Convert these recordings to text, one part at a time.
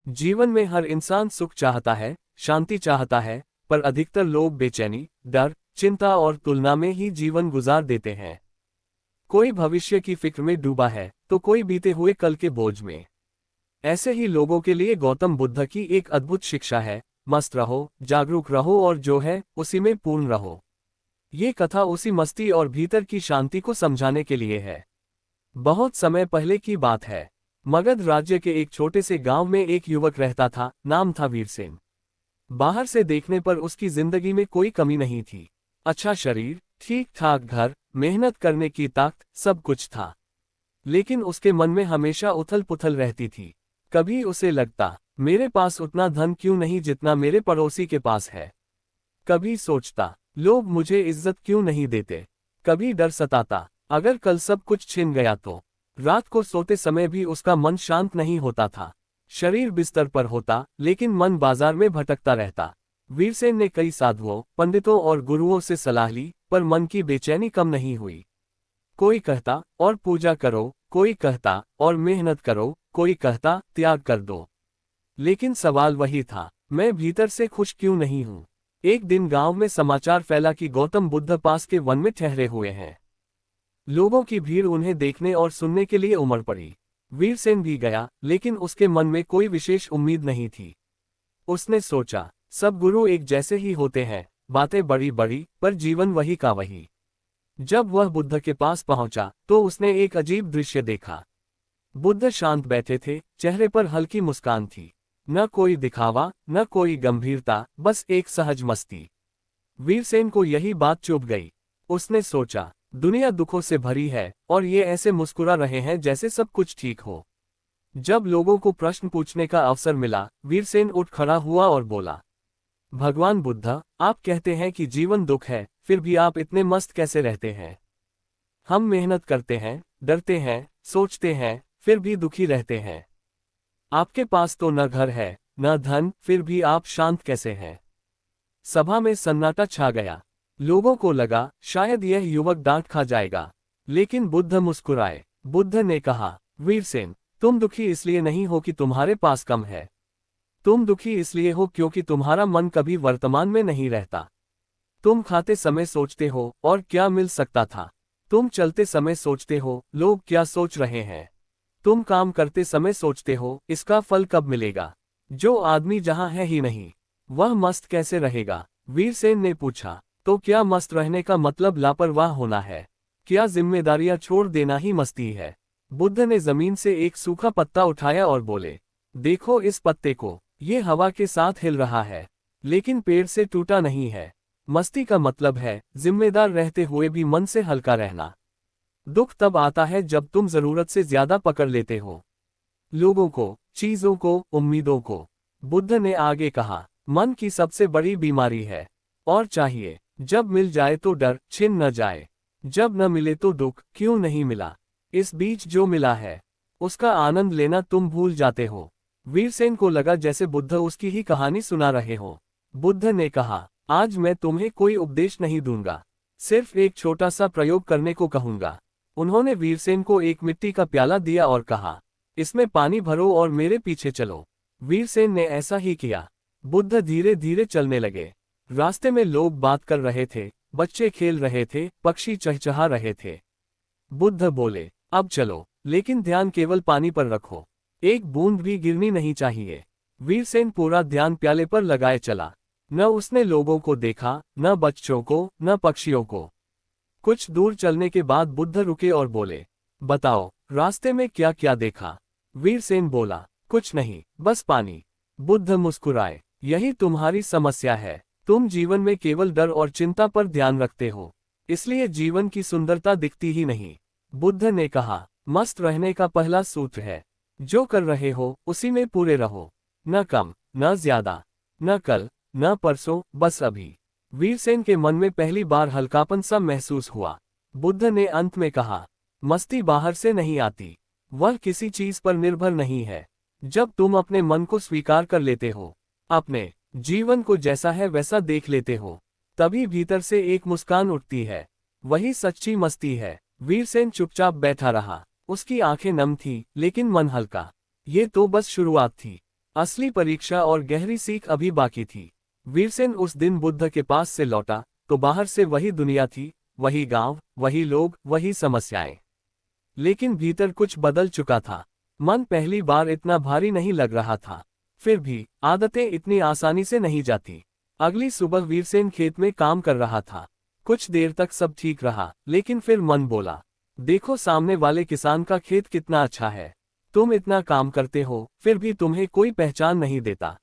जीवन में हर इंसान सुख चाहता है, शांति चाहता है, पर अधिकतर लोग बेचैनी, डर, चिंता और तुलना में ही जीवन गुजार देते हैं। कोई भविष्य की फिक्र में डूबा है, तो कोई बीते हुए कल के बोझ में। ऐसे ही लोगों के लिए गौतम बुद्ध की एक अद्भुत शिक्षा है, मस्त रहो, जागरूक रहो और जो है, उसी में पूर्ण रहो। ये कथा उसी मस्ती और भीतर की शांति को समझाने के लिए है। बहुत समय पहले की बात है। मगध राज्य के एक छोटे से गांव में एक युवक रहता था, नाम था वीरसेन। बाहर से देखने पर उसकी जिंदगी में कोई कमी नहीं थी। अच्छा शरीर, ठीक ठाक घर, मेहनत करने की ताकत, सब कुछ था। लेकिन उसके मन में हमेशा उथल पुथल रहती थी। कभी उसे लगता, मेरे पास उतना धन क्यों नहीं जितना मेरे पड़ोसी के पास है। कभी सोचता, लोग मुझे इज्जत क्यों नहीं देते। कभी डर सताता, अगर कल सब कुछ छिन गया तो। रात को सोते समय भी उसका मन शांत नहीं होता था। शरीर बिस्तर पर होता, लेकिन मन बाजार में भटकता रहता। वीरसेन ने कई साधुओं, पंडितों और गुरुओं से सलाह ली, पर मन की बेचैनी कम नहीं हुई। कोई कहता, और पूजा करो, कोई कहता, और मेहनत करो, कोई कहता, त्याग कर दो। लेकिन सवाल वही था, मैं भीतर से खुश क्यों नहीं हूँ। एक दिन गांव में समाचार फैला कि गौतम बुद्ध पास के वन में ठहरे हुए हैं। लोगों की भीड़ उन्हें देखने और सुनने के लिए उमड़ पड़ी। वीरसेन भी गया, लेकिन उसके मन में कोई विशेष उम्मीद नहीं थी। उसने सोचा, सब गुरु एक जैसे ही होते हैं, बातें बड़ी बड़ी, पर जीवन वही का वही। जब वह बुद्ध के पास पहुंचा, तो उसने एक अजीब दृश्य देखा। बुद्ध शांत बैठे थे, चेहरे पर हल्की मुस्कान थी। न कोई दिखावा, न कोई गंभीरता, बस एक सहज मस्ती। वीरसेन को यही बात चुभ गई। उसने सोचा, दुनिया दुखों से भरी है, और ये ऐसे मुस्कुरा रहे हैं जैसे सब कुछ ठीक हो। जब लोगों को प्रश्न पूछने का अवसर मिला, वीरसेन उठ खड़ा हुआ और बोला, भगवान बुद्ध, आप कहते हैं कि जीवन दुख है, फिर भी आप इतने मस्त कैसे रहते हैं। हम मेहनत करते हैं, डरते हैं, सोचते हैं, फिर भी दुखी रहते हैं। आपके पास तो न घर है, न धन, फिर भी आप शांत कैसे हैं। सभा में सन्नाटा छा गया। लोगों को लगा, शायद यह युवक डांट खा जाएगा। लेकिन बुद्ध मुस्कुराए। बुद्ध ने कहा, वीरसेन, तुम दुखी इसलिए नहीं हो कि तुम्हारे पास कम है। तुम दुखी इसलिए हो क्योंकि तुम्हारा मन कभी वर्तमान में नहीं रहता। तुम खाते समय सोचते हो, और क्या मिल सकता था। तुम चलते समय सोचते हो, लोग क्या सोच रहे हैं। तुम काम करते समय सोचते हो, इसका फल कब मिलेगा। जो आदमी जहां है ही नहीं, वह मस्त कैसे रहेगा। वीरसेन ने पूछा, तो क्या मस्त रहने का मतलब लापरवाह होना है। क्या जिम्मेदारियां छोड़ देना ही मस्ती है। बुद्ध ने जमीन से एक सूखा पत्ता उठाया और बोले, देखो इस पत्ते को, ये हवा के साथ हिल रहा है, लेकिन पेड़ से टूटा नहीं है। मस्ती का मतलब है जिम्मेदार रहते हुए भी मन से हल्का रहना। दुख तब आता है जब तुम जरूरत से ज्यादा पकड़ लेते हो, लोगों को, चीजों को, उम्मीदों को। बुद्ध ने आगे कहा, मन की सबसे बड़ी बीमारी है। और चाहिए, जब मिल जाए तो डर, छिन न जाए। जब न मिले तो दुख, क्यों नहीं मिला। इस बीच जो मिला है, उसका आनंद लेना तुम भूल जाते हो। वीरसेन को लगा जैसे बुद्ध उसकी ही कहानी सुना रहे हो। बुद्ध ने कहा, आज मैं तुम्हें कोई उपदेश नहीं दूंगा, सिर्फ एक छोटा सा प्रयोग करने को कहूंगा। उन्होंने वीरसेन को एक मिट्टी का प्याला दिया और कहा, इसमें पानी भरो और मेरे पीछे चलो। वीरसेन ने ऐसा ही किया। बुद्ध धीरे धीरे चलने लगे। रास्ते में लोग बात कर रहे थे, बच्चे खेल रहे थे, पक्षी चहचहा रहे थे। बुद्ध बोले, अब चलो, लेकिन ध्यान केवल पानी पर रखो, एक बूंद भी गिरनी नहीं चाहिए। वीरसेन पूरा ध्यान प्याले पर लगाए चला। न उसने लोगों को देखा, न बच्चों को, न पक्षियों को। कुछ दूर चलने के बाद बुद्ध रुके और बोले, बताओ, रास्ते में क्या क्या देखा। वीरसेन बोला, कुछ नहीं, बस पानी। बुद्ध मुस्कुराए, यही तुम्हारी समस्या है। तुम जीवन में केवल डर और चिंता पर ध्यान रखते हो, इसलिए जीवन की सुंदरता दिखती ही नहीं। बुद्ध ने कहा, मस्त रहने का पहला सूत्र है, जो कर रहे हो उसी में पूरे रहो। न कम, न ज्यादा, न कल, न परसों, बस अभी। वीरसेन के मन में पहली बार हल्कापन सा महसूस हुआ। बुद्ध ने अंत में कहा, मस्ती बाहर से नहीं आती, वह किसी चीज पर निर्भर नहीं है। जब तुम अपने मन को स्वीकार कर लेते हो, अपने जीवन को जैसा है वैसा देख लेते हो, तभी भीतर से एक मुस्कान उठती है। वही सच्ची मस्ती है। वीरसेन चुपचाप बैठा रहा। उसकी आंखें नम थी, लेकिन मन हल्का। ये तो बस शुरुआत थी। असली परीक्षा और गहरी सीख अभी बाकी थी। वीरसेन उस दिन बुद्ध के पास से लौटा तो बाहर से वही दुनिया थी, वही गांव, वही लोग, वही समस्याएं। लेकिन भीतर कुछ बदल चुका था। मन पहली बार इतना भारी नहीं लग रहा था। फिर भी आदतें इतनी आसानी से नहीं जाती। अगली सुबह वीरसेन खेत में काम कर रहा था। कुछ देर तक सब ठीक रहा, लेकिन फिर मन बोला, देखो सामने वाले किसान का खेत कितना अच्छा है। तुम इतना काम करते हो, फिर भी तुम्हें कोई पहचान नहीं देता।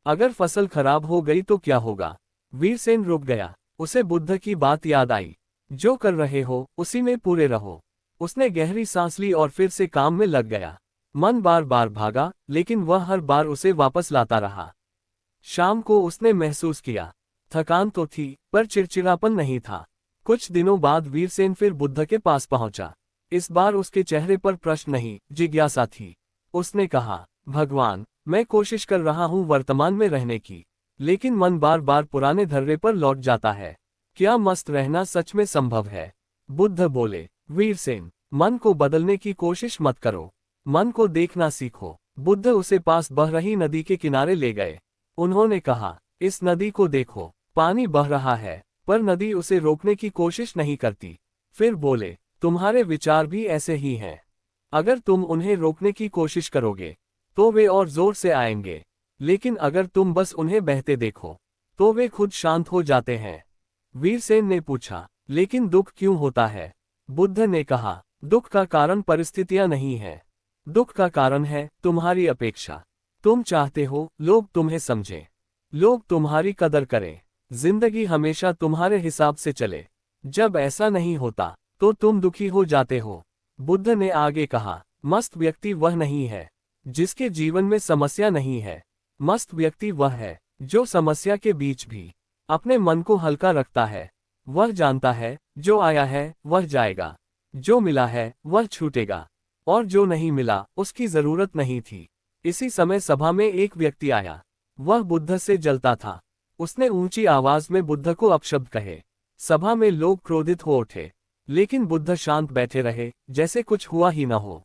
अगर फसल खराब हो गई तो क्या होगा? वीरसेन रुक गया। उसे बुद्ध की बात याद आई, जो कर रहे हो उसी में पूरे रहो। उसने गहरी सांस ली और फिर से काम में लग गया। मन बार बार भागा, लेकिन वह हर बार उसे वापस लाता रहा। शाम को उसने महसूस किया, थकान तो थी, पर चिड़चिड़ापन नहीं था। कुछ दिनों बाद वीरसेन फिर बुद्ध के पास पहुंचा। इस बार उसके चेहरे पर प्रश्न नहीं, जिज्ञासा थी। उसने कहा, भगवान, मैं कोशिश कर रहा हूं वर्तमान में रहने की, लेकिन मन बार बार पुराने धर्रे पर लौट जाता है। क्या मस्त रहना सच में संभव है? बुद्ध बोले, वीरसेन, मन को बदलने की कोशिश मत करो, मन को देखना सीखो। बुद्ध उसे पास बह रही नदी के किनारे ले गए। उन्होंने कहा, इस नदी को देखो, पानी बह रहा है, पर नदी उसे रोकने की कोशिश नहीं करती। फिर बोले, तुम्हारे विचार भी ऐसे ही हैं। अगर तुम उन्हें रोकने की कोशिश करोगे, तो वे और जोर से आएंगे, लेकिन अगर तुम बस उन्हें बहते देखो, तो वे खुद शांत हो जाते हैं। वीरसेन ने पूछा, लेकिन दुख क्यों होता है? बुद्ध ने कहा, दुख का कारण परिस्थितियां नहीं है। दुख का कारण है तुम्हारी अपेक्षा। तुम चाहते हो लोग तुम्हें समझें, लोग तुम्हारी कदर करें, जिंदगी हमेशा तुम्हारे हिसाब से चले। जब ऐसा नहीं होता, तो तुम दुखी हो जाते हो। बुद्ध ने आगे कहा, मस्त व्यक्ति वह नहीं है जिसके जीवन में समस्या नहीं है। मस्त व्यक्ति वह है जो समस्या के बीच भी अपने मन को हल्का रखता है। वह जानता है, जो आया है वह जाएगा, जो मिला है वह छूटेगा, और जो नहीं मिला उसकी जरूरत नहीं थी। इसी समय सभा में एक व्यक्ति आया। वह बुद्ध से जलता था। उसने ऊंची आवाज में बुद्ध को अपशब्द कहे। सभा में लोग क्रोधित हो उठे, लेकिन बुद्ध शांत बैठे रहे, जैसे कुछ हुआ ही न हो।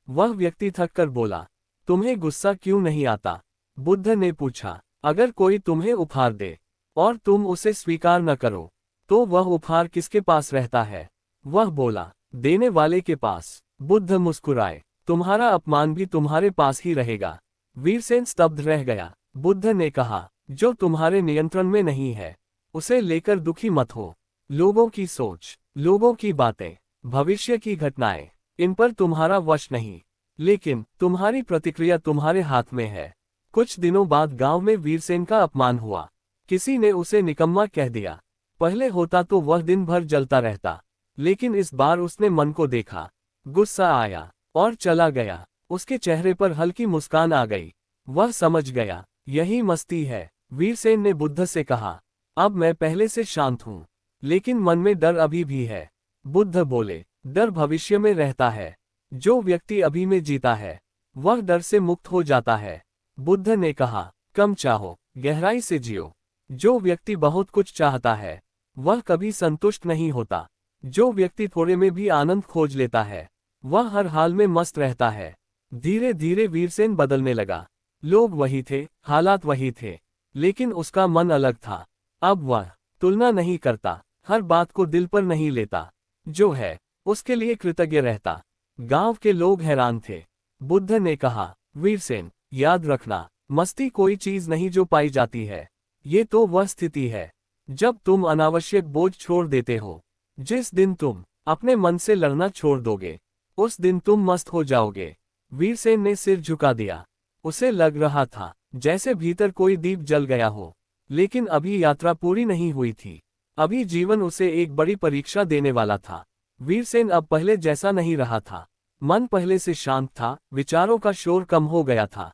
वह व्यक्ति थक कर बोला, तुम्हें गुस्सा क्यों नहीं आता? बुद्ध ने पूछा, अगर कोई तुम्हें उपहार दे और तुम उसे स्वीकार न करो, तो वह उपहार किसके पास रहता है? वह बोला, देने वाले के पास। बुद्ध मुस्कुराए, तुम्हारा अपमान भी तुम्हारे पास ही रहेगा। वीरसेन स्तब्ध रह गया। बुद्ध ने कहा, जो तुम्हारे नियंत्रण में नहीं है, उसे लेकर दुखी मत हो। लोगों की सोच, लोगों की बातें, भविष्य की घटनाएं, इन पर तुम्हारा वश नहीं, लेकिन तुम्हारी प्रतिक्रिया तुम्हारे हाथ में है। कुछ दिनों बाद गांव में वीरसेन का अपमान हुआ। किसी ने उसे निकम्मा कह दिया। पहले होता तो वह दिन भर जलता रहता, लेकिन इस बार उसने मन को देखा। गुस्सा आया और चला गया। उसके चेहरे पर हल्की मुस्कान आ गई। वह समझ गया, यही मस्ती है। वीरसेन ने बुद्ध से कहा, अब मैं पहले से शांत हूं, लेकिन मन में डर अभी भी है। बुद्ध बोले, डर भविष्य में रहता है। जो व्यक्ति अभी में जीता है, वह डर से मुक्त हो जाता है। बुद्ध ने कहा, कम चाहो, गहराई से जियो। जो व्यक्ति बहुत कुछ चाहता है, वह कभी संतुष्ट नहीं होता। जो व्यक्ति थोड़े में भी आनंद खोज लेता है, वह हर हाल में मस्त रहता है। धीरे धीरे वीरसेन बदलने लगा। लोग वही थे, हालात वही थे, लेकिन उसका मन अलग था। अब वह तुलना नहीं करता, हर बात को दिल पर नहीं लेता। जो है, उसके लिए कृतज्ञ रहता। गांव के लोग हैरान थे। बुद्ध ने कहा, वीरसेन, याद रखना, मस्ती कोई चीज नहीं जो पाई जाती है। ये तो वह स्थिति है जब तुम अनावश्यक बोझ छोड़ देते हो। जिस दिन तुम अपने मन से लड़ना छोड़ दोगे, उस दिन तुम मस्त हो जाओगे। वीरसेन ने सिर झुका दिया। उसे लग रहा था जैसे भीतर कोई दीप जल गया हो, लेकिन अभी यात्रा पूरी नहीं हुई थी। अभी जीवन उसे एक बड़ी परीक्षा देने वाला था। वीरसेन अब पहले जैसा नहीं रहा था। मन पहले से शांत था, विचारों का शोर कम हो गया था।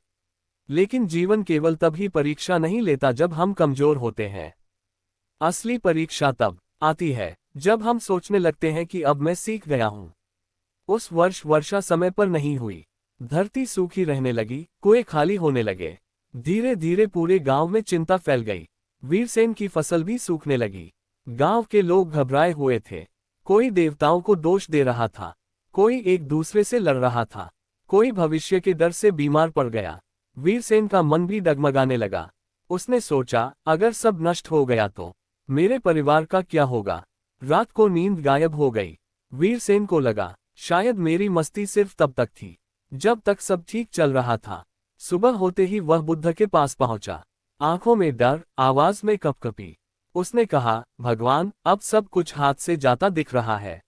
लेकिन जीवन केवल तभी परीक्षा नहीं लेता जब हम कमजोर होते हैं। असली परीक्षा तब आती है जब हम सोचने लगते हैं कि अब मैं सीख गया हूं। उस वर्ष वर्षा समय पर नहीं हुई। धरती सूखी रहने लगी, कुएं खाली होने लगे। धीरे धीरे पूरे गांव में चिंता फैल गई। वीरसेन की फसल भी सूखने लगी। गांव के लोग घबराए हुए थे। कोई देवताओं को दोष दे रहा था, कोई एक दूसरे से लड़ रहा था, कोई भविष्य के डर से बीमार पड़ गया। वीरसेन का मन भी डगमगाने लगा। उसने सोचा, अगर सब नष्ट हो गया तो मेरे परिवार का क्या होगा। रात को नींद गायब हो गई। वीरसेन को लगा, शायद मेरी मस्ती सिर्फ तब तक थी जब तक सब ठीक चल रहा था। सुबह होते ही वह बुद्ध के पास पहुंचा। आंखों में डर, आवाज में कपकपी। उसने कहा, भगवान, अब सब कुछ हाथ से जाता दिख रहा है।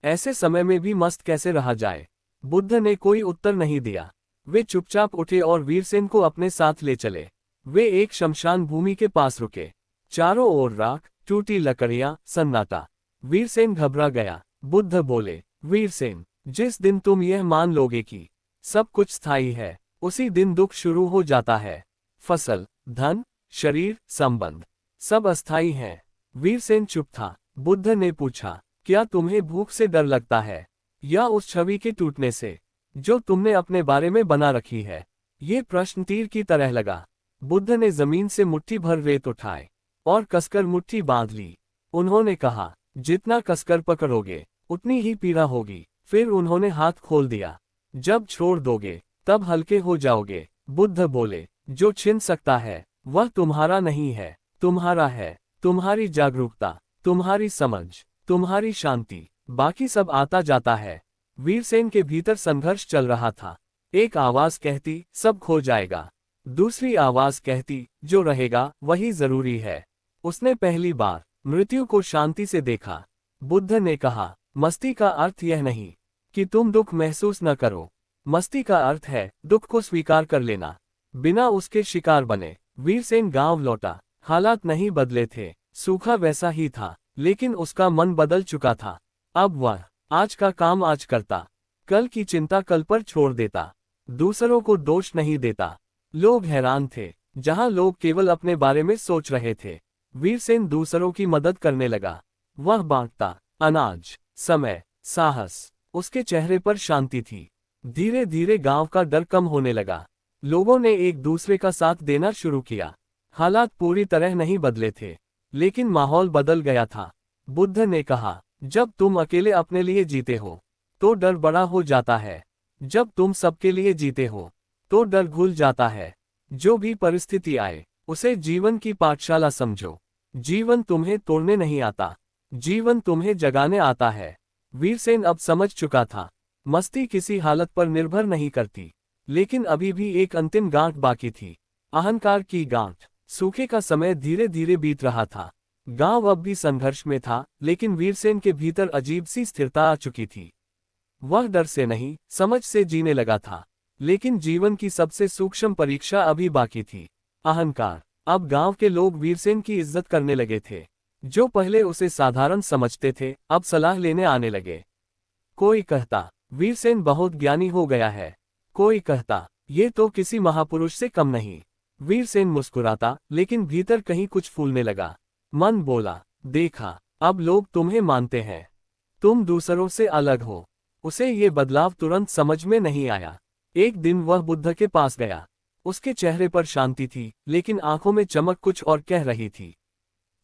ऐसे समय में भी मस्त कैसे रहा जाए। बुद्ध ने कोई उत्तर नहीं दिया। वे चुपचाप उठे और वीरसेन को अपने साथ ले चले। वे एक शमशान भूमि के पास रुके। चारों ओर राख, टूटी लकड़ियां, सन्नाटा। वीरसेन घबरा गया। बुद्ध बोले, वीरसेन, जिस दिन तुम यह मान लोगे कि सब कुछ स्थायी है, उसी दिन दुख शुरू हो जाता है। फसल, धन, शरीर, संबंध, सब अस्थायी हैं। वीरसेन चुप था। बुद्ध ने पूछा, क्या तुम्हें भूख से डर लगता है, या उस छवि के टूटने से जो तुमने अपने बारे में बना रखी है। ये प्रश्न तीर की तरह लगा। बुद्ध ने जमीन से मुट्ठी भर रेत उठाए और कसकर मुट्ठी बांध ली। उन्होंने कहा, जितना कसकर पकड़ोगे उतनी ही पीड़ा होगी। फिर उन्होंने हाथ खोल दिया। जब छोड़ दोगे तब हल्के हो जाओगे। बुद्ध बोले, जो छिन सकता है वह तुम्हारा नहीं है, तुम्हारा है। तुम्हारी जागरूकता, तुम्हारी समझ, तुम्हारी शांति, बाकी सब आता जाता है। वीरसेन के भीतर संघर्ष चल रहा था। एक आवाज कहती, सब खो जाएगा। दूसरी आवाज कहती, जो रहेगा वही जरूरी है। उसने पहली बार मृत्यु को शांति से देखा। बुद्ध ने कहा, मस्ती का अर्थ यह नहीं कि तुम दुख महसूस न करो। मस्ती का अर्थ है दुख को स्वीकार कर लेना, बिना उसके शिकार बने। वीरसेन गांव लौटा। हालात नहीं बदले थे, सूखा वैसा ही था, लेकिन उसका मन बदल चुका था। अब वह आज का काम आज करता, कल की चिंता कल पर छोड़ देता, दूसरों को दोष नहीं देता। लोग हैरान थे। जहां लोग केवल अपने बारे में सोच रहे थे, वीरसेन दूसरों की मदद करने लगा। वह बांटता, अनाज, समय, साहस। उसके चेहरे पर शांति थी। धीरे धीरे गांव का डर कम होने लगा। लोगों ने एक दूसरे का साथ देना शुरू किया। हालात पूरी तरह नहीं बदले थे, लेकिन माहौल बदल गया था। बुद्ध ने कहा, जब तुम अकेले अपने लिए जीते हो तो डर बड़ा हो जाता है। जब तुम सबके लिए जीते हो तो डर घुल जाता है। जो भी परिस्थिति आए उसे जीवन की पाठशाला समझो। जीवन तुम्हें तोड़ने नहीं आता, जीवन तुम्हें जगाने आता है। वीरसेन अब समझ चुका था, मस्ती किसी हालत पर निर्भर नहीं करती। लेकिन अभी भी एक अंतिम गांठ बाकी थी, अहंकार की गांठ। सूखे का समय धीरे धीरे बीत रहा था। गांव अब भी संघर्ष में था, लेकिन वीरसेन के भीतर अजीब सी स्थिरता आ चुकी थी। वह डर से नहीं, समझ से जीने लगा था। लेकिन जीवन की सबसे सूक्ष्म परीक्षा अभी बाकी थी, अहंकार। अब गांव के लोग वीरसेन की इज्जत करने लगे थे। जो पहले उसे साधारण समझते थे, अब सलाह लेने आने लगे। कोई कहता, वीरसेन बहुत ज्ञानी हो गया है। कोई कहता, ये तो किसी महापुरुष से कम नहीं। वीरसेन मुस्कुराता, लेकिन भीतर कहीं कुछ फूलने लगा। मन बोला, देखा, अब लोग तुम्हें मानते हैं। तुम दूसरों से अलग हो। उसे ये बदलाव तुरंत समझ में नहीं आया। एक दिन वह बुद्ध के पास गया। उसके चेहरे पर शांति थी, लेकिन आंखों में चमक कुछ और कह रही थी।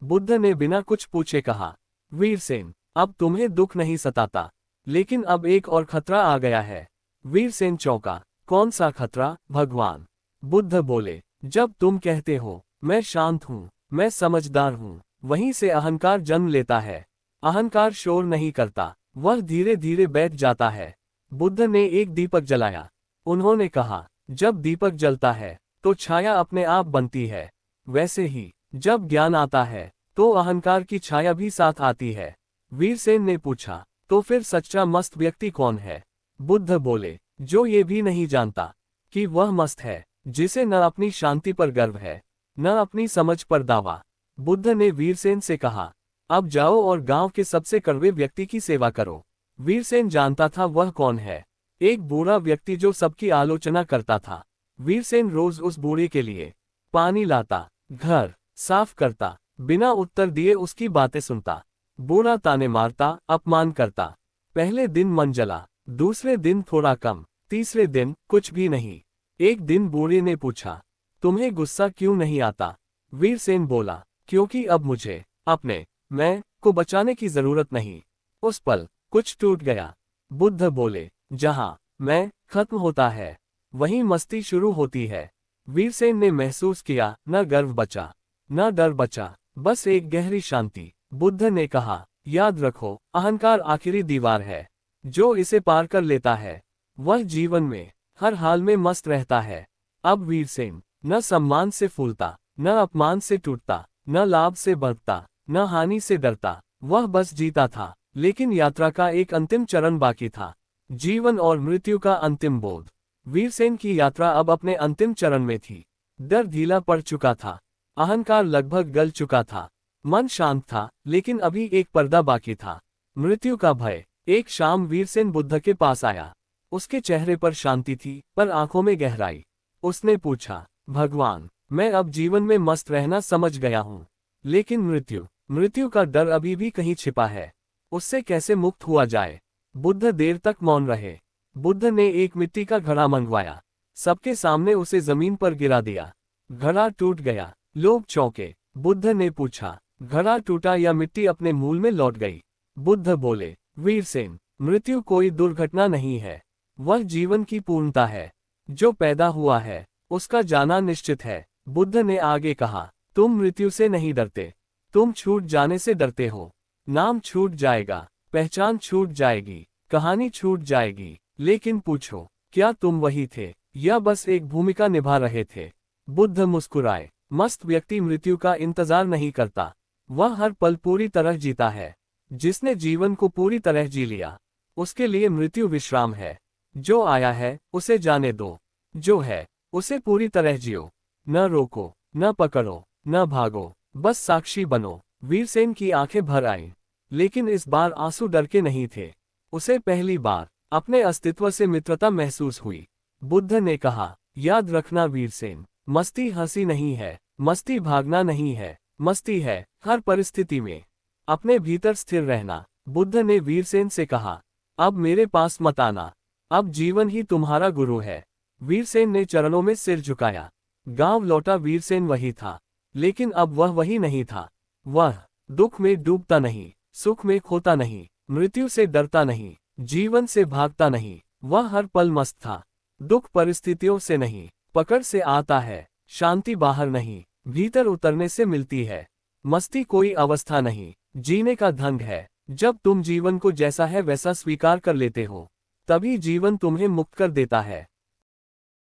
बुद्ध ने बिना कुछ पूछे कहा, वीरसेन, अब तुम्हें दुख नहीं सताता, लेकिन अब एक और खतरा आ गया है। वीरसेन चौंका। कौन सा खतरा, भगवान? बुद्ध बोले, जब तुम कहते हो मैं शांत हूँ, मैं समझदार हूँ, वहीं से अहंकार जन्म लेता है। अहंकार शोर नहीं करता, वह धीरे धीरे बैठ जाता है। बुद्ध ने एक दीपक जलाया। उन्होंने कहा, जब दीपक जलता है तो छाया अपने आप बनती है। वैसे ही जब ज्ञान आता है तो अहंकार की छाया भी साथ आती है। वीरसेन ने पूछा, तो फिर सच्चा मस्त व्यक्ति कौन है? बुद्ध बोले, जो ये भी नहीं जानता कि वह मस्त है, जिसे न अपनी शांति पर गर्व है, न अपनी समझ पर दावा। बुद्ध ने वीरसेन से कहा, अब जाओ और गांव के सबसे कड़वे व्यक्ति की सेवा करो। वीरसेन जानता था वह कौन है। एक बूढ़ा व्यक्ति जो सबकी आलोचना करता था। वीरसेन रोज उस बूढ़े के लिए पानी लाता, घर साफ करता, बिना उत्तर दिए उसकी बातें सुनता। बूढ़ा ताने मारता, अपमान करता। पहले दिन मन जला, दूसरे दिन थोड़ा कम, तीसरे दिन कुछ भी नहीं। एक दिन बूढ़े ने पूछा, तुम्हें गुस्सा क्यों नहीं आता? वीरसेन बोला, क्योंकि अब मुझे अपने मैं को बचाने की जरूरत नहीं। उस पल कुछ टूट गया। बुद्ध बोले, जहां मैं खत्म होता है वहीं मस्ती शुरू होती है। वीरसेन ने महसूस किया, न गर्व बचा, न डर बचा, बस एक गहरी शांति। बुद्ध ने कहा, याद रखो, अहंकार आखिरी दीवार है। जो इसे पार कर लेता है, वह जीवन में हर हाल में मस्त रहता है। अब वीरसेन न सम्मान से फूलता, न अपमान से टूटता, न लाभ से बढ़ता, न हानि से डरता। वह बस जीता था, लेकिन यात्रा का एक अंतिम चरण बाकी था। जीवन और मृत्यु का अंतिम बोध। वीरसेन की यात्रा अब अपने अंतिम चरण में थी। डर ढीला पड़ चुका था, अहंकार लगभग गल चुका था, मन शांत था, लेकिन अभी एक पर्दा बाकी था, मृत्यु का भय। एक शाम वीरसेन बुद्ध के पास आया। उसके चेहरे पर शांति थी, पर आंखों में गहराई। उसने पूछा, भगवान, मैं अब जीवन में मस्त रहना समझ गया हूँ, लेकिन मृत्यु का डर अभी भी कहीं छिपा है। उससे कैसे मुक्त हुआ जाए? बुद्ध देर तक मौन रहे। बुद्ध ने एक मिट्टी का घड़ा मंगवाया, सबके सामने उसे जमीन पर गिरा दिया। घड़ा टूट गया। लोग चौंके। बुद्ध ने पूछा, घड़ा टूटा या मिट्टी अपने मूल में लौट गई? बुद्ध बोले, वीरसेन, मृत्यु कोई दुर्घटना नहीं है, वह जीवन की पूर्णता है। जो पैदा हुआ है, उसका जाना निश्चित है। बुद्ध ने आगे कहा, तुम मृत्यु से नहीं डरते, तुम छूट जाने से डरते हो। नाम छूट जाएगा, पहचान छूट जाएगी, कहानी छूट जाएगी, लेकिन पूछो, क्या तुम वही थे या बस एक भूमिका निभा रहे थे? बुद्ध मुस्कुराए। मस्त व्यक्ति मृत्यु का इंतजार नहीं करता, वह हर पल पूरी तरह जीता है। जिसने जीवन को पूरी तरह जी लिया, उसके लिए मृत्यु विश्राम है। जो आया है, उसे जाने दो। जो है, उसे पूरी तरह जियो। न रोको, न पकड़ो, न भागो, बस साक्षी बनो। वीरसेन की आंखें भर आईं, लेकिन इस बार आंसू डर के नहीं थे। उसे पहली बार अपने अस्तित्व से मित्रता महसूस हुई। बुद्ध ने कहा, याद रखना वीरसेन, मस्ती हंसी नहीं है, मस्ती भागना नहीं है, मस्ती है हर परिस्थिति में अपने भीतर स्थिर रहना। बुद्ध ने वीरसेन से कहा, अब मेरे पास मत आना, अब जीवन ही तुम्हारा गुरु है। वीरसेन ने चरणों में सिर झुकाया। गांव लौटा वीरसेन वही था, लेकिन अब वह वही नहीं था। वह दुख में डूबता नहीं, सुख में खोता नहीं, मृत्यु से डरता नहीं, जीवन से भागता नहीं। वह हर पल मस्त था। दुख परिस्थितियों से नहीं, पकड़ से आता है। शांति बाहर नहीं, भीतर उतरने से मिलती है। मस्ती कोई अवस्था नहीं, जीने का ढंग है। जब तुम जीवन को जैसा है वैसा स्वीकार कर लेते हो, तभी जीवन तुम्हें मुक्त कर देता है।